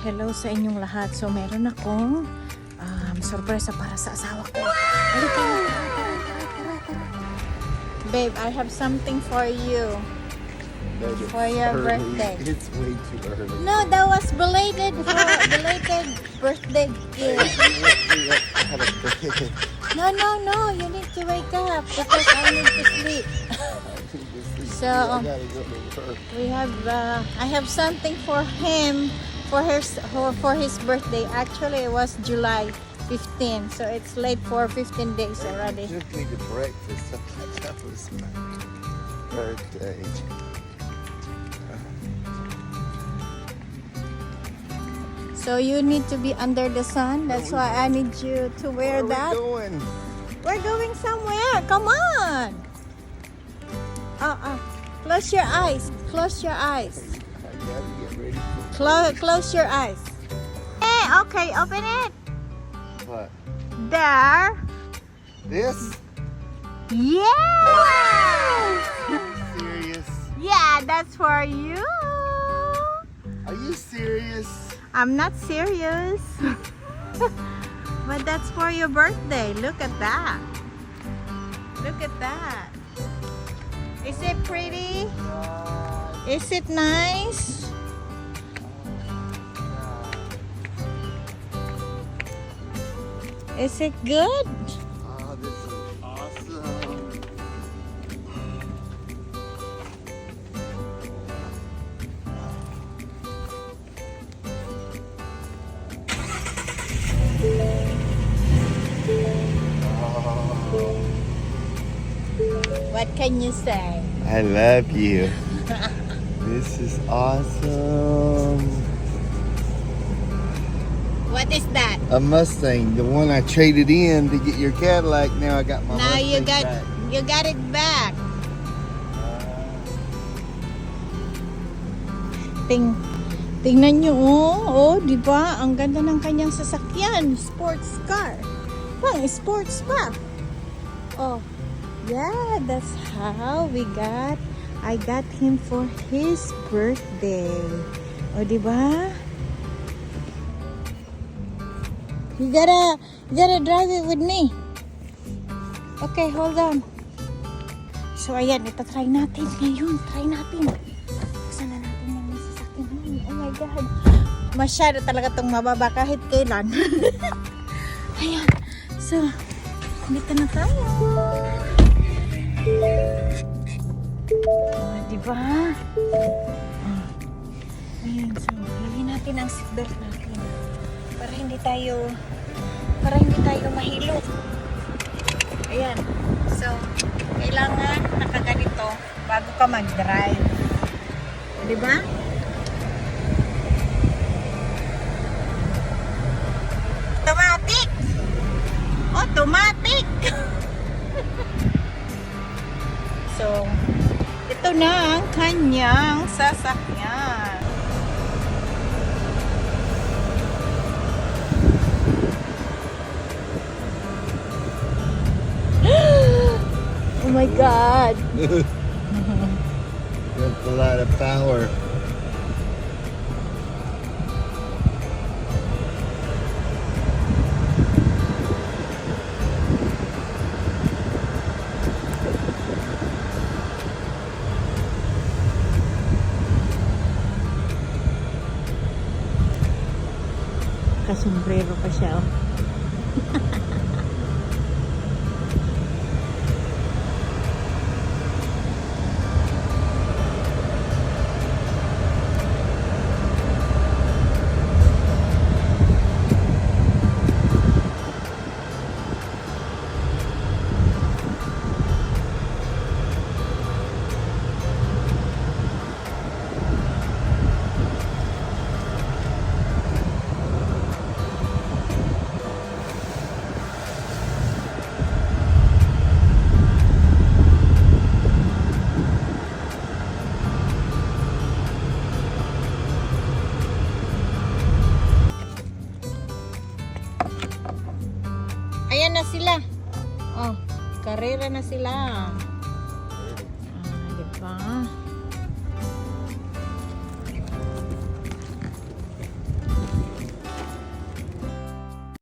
Hello sa inyong lahat. So meron akong sorpresa para sa asawa ko. Halika. Babe, I have something for you. For your birthday. It's way too early. No, that was belated birthday gift. No. You need to wake up because I need to sleep. So we have I have something for him for his birthday. Actually, it was July 15, so it's late for 15 days already. Just need a breakfast. That was my birthday. So you need to be under the sun. That's why I need you to wear that. Where are we going? We're going somewhere. Come on. Close your eyes. Close your eyes. I gotta get ready Close your eyes. Hey, okay, open it. for what? There. This? Yes. Serious? Yeah, that's for you. Are you serious? I'm not serious. But that's for your birthday. Look at that. Look at that. Is it pretty? Is it nice? Is it good? Oh, this is awesome. What can you say? I love you. This is awesome. What is that? A Mustang, the one I traded in to get your Cadillac. Now I got my Now Mustang back. you got it back. Tingnan nyo, oh, di ba? Ang ganda ng kanyang sasakyan, sports car. Pang sports pa. Oh, yeah, that's how I got him for his birthday. Oh, di ba? You gotta drive it with me. Okay, hold on. So, ayan, itatry natin ngayon. Try natin. Buksan na natin yung sasakyan. Oh my God. Masyado talaga itong mababa kahit kailan. Ayan. So, dito na tayo. Oh, diba? Ayan, so, lagyan natin ang seatbelt natin. Para hindi tayo mahilo. Ayan. So, kailangan nakaganito bago ka mag-drive. Diba? Automatic! Automatic! So, ito na ang kanyang sasakyan. Oh my God! That's a lot of power. Kasombrero pa siya, oh. Ayan na sila. Oh, karera na sila.